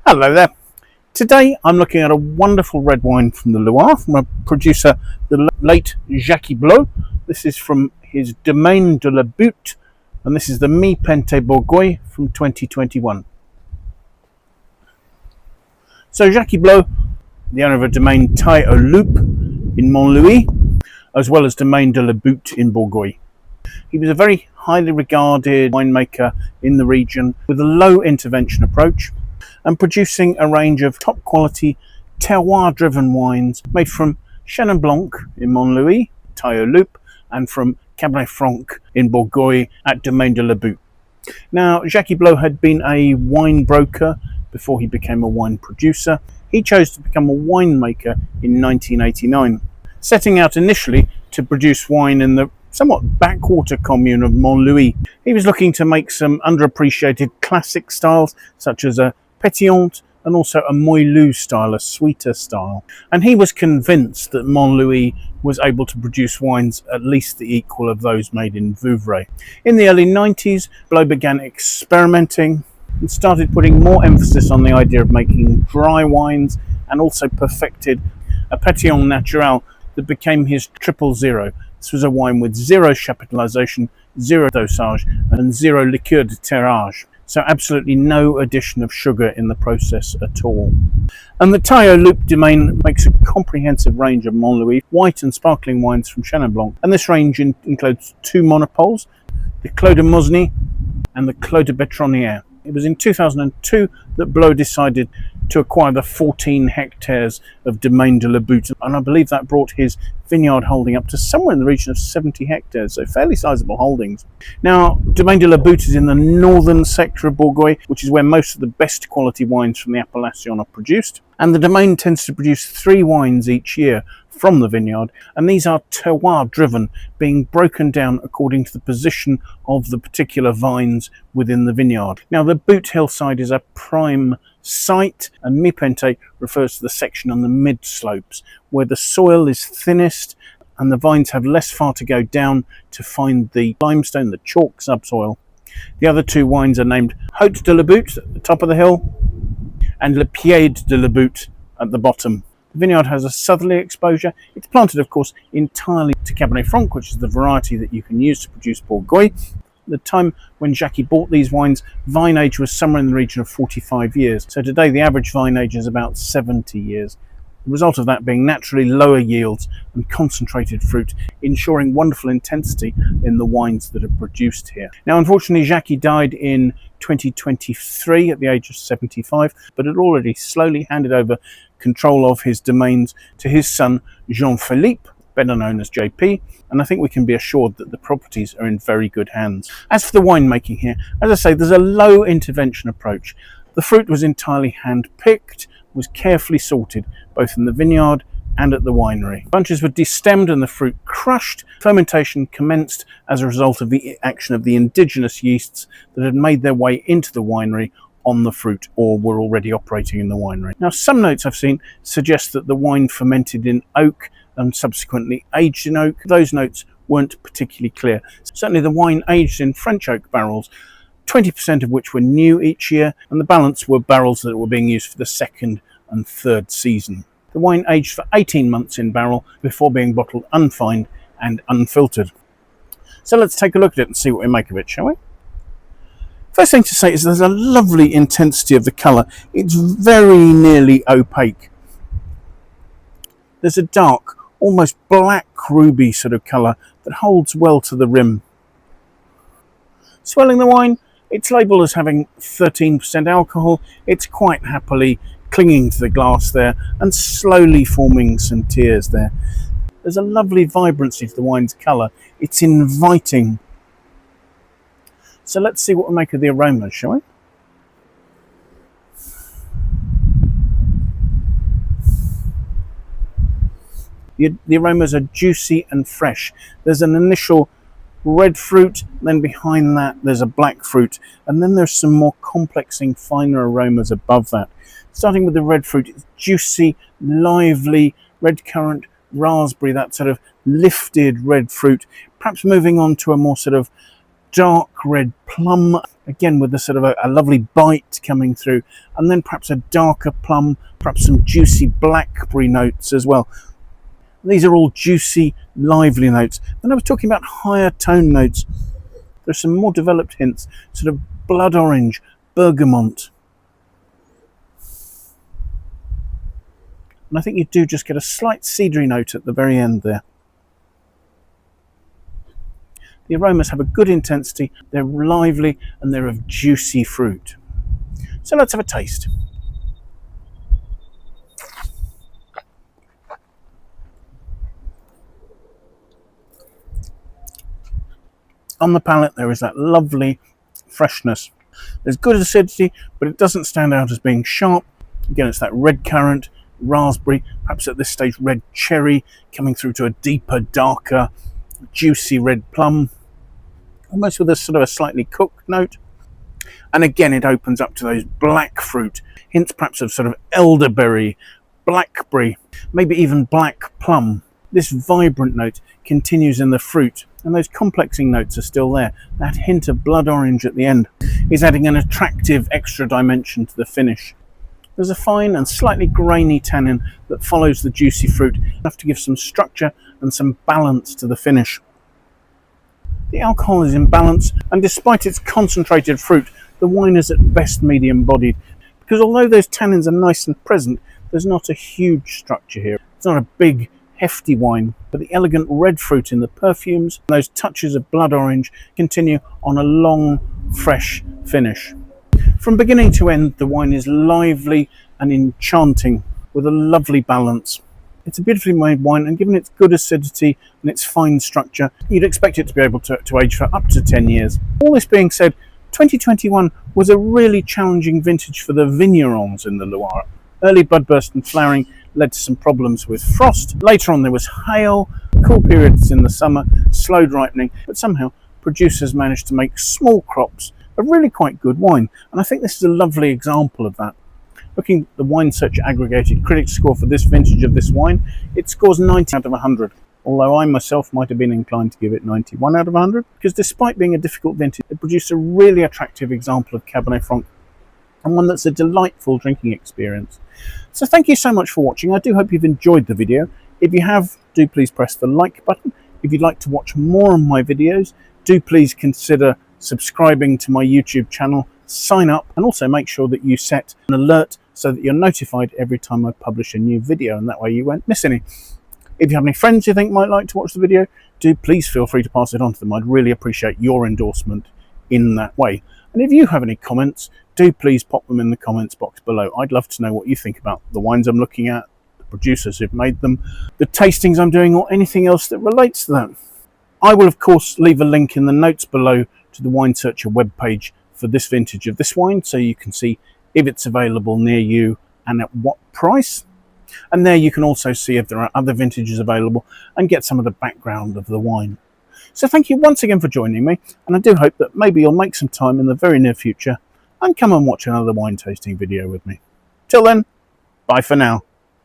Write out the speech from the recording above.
Hello there. Today I'm looking at a wonderful red wine from the Loire, from a producer, the late Jacky Blot. This is from his Domaine de la Butte, and this is the Mi Pente Bourgueil from 2021. So Jacky Blot, the owner of a domain Taille au Loups in Montlouis, as well as Domaine de la Butte in Bourgueil. He was a very highly regarded winemaker in the region with a low intervention approach, and producing a range of top quality terroir driven wines made from Chenin Blanc in Montlouis, Taille au Loups, and from Cabernet Franc in Bourgueil at Domaine de la Butte. Now, Jacky Blot had been a wine broker before he became a wine producer. He chose to become a winemaker in 1989, setting out initially to produce wine in the somewhat backwater commune of Montlouis. He was looking to make some underappreciated classic styles such as a Pétillant and also a Moelleux style, a sweeter style. And he was convinced that Montlouis was able to produce wines at least the equal of those made in Vouvray. In the early 90s, Blot began experimenting and started putting more emphasis on the idea of making dry wines, and also perfected a Pétillant Naturel that became his Triple Zéro. This was a wine with zero chapitalization, zero dosage, and zero liqueur de tirage. So absolutely no addition of sugar in the process at all. And the Taille au Loups domain makes a comprehensive range of Montlouis white and sparkling wines from Chenin Blanc. And this range includes two monopoles, the Clos de Mosny and the Clos de Bétronnière. It was in 2002 that Blot decided to acquire the 14 hectares of Domaine de la Butte, and I believe that brought his vineyard holding up to somewhere in the region of 70 hectares, so fairly sizable holdings. Now, Domaine de la Butte is in the northern sector of Bourgueil, which is where most of the best quality wines from the appellation are produced, and the domain tends to produce 3 wines each year from the vineyard, and these are terroir driven, being broken down according to the position of the particular vines within the vineyard. Now, the Butte hillside is a prime site, and Mi Pente refers to the section on the mid slopes where the soil is thinnest and the vines have less far to go down to find the limestone, the chalk subsoil. The other 2 wines are named Haute de la Butte at the top of the hill and Le Pied de la Butte at the bottom. The vineyard has a southerly exposure. It's planted, of course, entirely to Cabernet Franc, which is the variety that you can use to produce Bourgueil. At the time when Jacky bought these wines, vine age was somewhere in the region of 45 years. So today the average vine age is about 70 years. The result of that being naturally lower yields and concentrated fruit, ensuring wonderful intensity in the wines that are produced here. Now, unfortunately, Jacky died in 2023 at the age of 75, but had already slowly handed over control of his domains to his son Jean-Philippe, better known as JP, and I think we can be assured that the properties are in very good hands. As for the winemaking here, as I say, there's a low intervention approach. The fruit was entirely hand-picked, was carefully sorted, both in the vineyard and at the winery. Bunches were destemmed and the fruit crushed. Fermentation commenced as a result of the action of the indigenous yeasts that had made their way into the winery on the fruit or were already operating in the winery. Now, some notes I've seen suggest that the wine fermented in oak and subsequently aged in oak. Those notes weren't particularly clear. Certainly the wine aged in French oak barrels, 20% of which were new each year, and the balance were barrels that were being used for the second and third season. The wine aged for 18 months in barrel before being bottled unfined and unfiltered. So let's take a look at it and see what we make of it, shall we? First thing to say is there's a lovely intensity of the colour. It's very nearly opaque. There's a dark, almost black ruby sort of colour that holds well to the rim. Swelling the wine, it's labelled as having 13% alcohol. It's quite happily clinging to the glass there and slowly forming some tears there. There's a lovely vibrancy to the wine's colour. It's inviting. So let's see what we make of the aromas, shall we? The aromas are juicy and fresh. There's an initial red fruit, then behind that there's a black fruit, and then there's some more complexing, finer aromas above that. Starting with the red fruit, it's juicy, lively, red currant, raspberry, that sort of lifted red fruit, perhaps moving on to a more sort of dark red plum, again with a sort of a lovely bite coming through, and then perhaps a darker plum, perhaps some juicy blackberry notes as well. These are all juicy, lively notes. Then I was talking about higher tone notes. There's some more developed hints, sort of blood orange, bergamot. And I think you do just get a slight cedary note at the very end there. The aromas have a good intensity, they're lively, and they're of juicy fruit. So let's have a taste. On the palate there is that lovely freshness. There's good acidity, but it doesn't stand out as being sharp. Again, it's that red currant, raspberry, perhaps at this stage red cherry, coming through to a deeper, darker, juicy red plum, almost with a sort of a slightly cooked note. And again, it opens up to those black fruit, hints perhaps of sort of elderberry, blackberry, maybe even black plum. This vibrant note continues in the fruit, and those complexing notes are still there. That hint of blood orange at the end is adding an attractive extra dimension to the finish. There's a fine and slightly grainy tannin that follows the juicy fruit, enough to give some structure and some balance to the finish. The alcohol is in balance, and despite its concentrated fruit, the wine is at best medium bodied, because although those tannins are nice and present, there's not a huge structure here. It's not a big, hefty wine, but the elegant red fruit in the perfumes and those touches of blood orange continue on a long, fresh finish. From beginning to end, the wine is lively and enchanting with a lovely balance. It's a beautifully made wine, and given its good acidity and its fine structure, you'd expect it to be able to age for up to 10 years. All this being said, 2021 was a really challenging vintage for the vignerons in the Loire. Early budburst and flowering led to some problems with frost. Later on there was hail, cool periods in the summer, slowed ripening, but somehow producers managed to make small crops of really quite good wine, and I think this is a lovely example of that. Looking at the Wine Search aggregated critics score for this vintage of this wine, it scores 90 out of 100, although I myself might have been inclined to give it 91 out of 100, because despite being a difficult vintage, it produced a really attractive example of Cabernet Franc, and one that's a delightful drinking experience. So thank you so much for watching. I do hope you've enjoyed the video. If you have, do please press the like button. If you'd like to watch more of my videos, do please consider subscribing to my YouTube channel, sign up, and also make sure that you set an alert so that you're notified every time I publish a new video, and that way you won't miss any. If you have any friends you think might like to watch the video, do please feel free to pass it on to them. I'd really appreciate your endorsement in that way. And if you have any comments, do please pop them in the comments box below. I'd love to know what you think about the wines I'm looking at, the producers who've made them, the tastings I'm doing, or anything else that relates to that. I will of course leave a link in the notes below to the Wine Searcher webpage for this vintage of this wine, so you can see if it's available near you and at what price. And there you can also see if there are other vintages available and get some of the background of the wine. So thank you once again for joining me, and I do hope that maybe you'll make some time in the very near future and come and watch another wine tasting video with me. Till then, bye for now.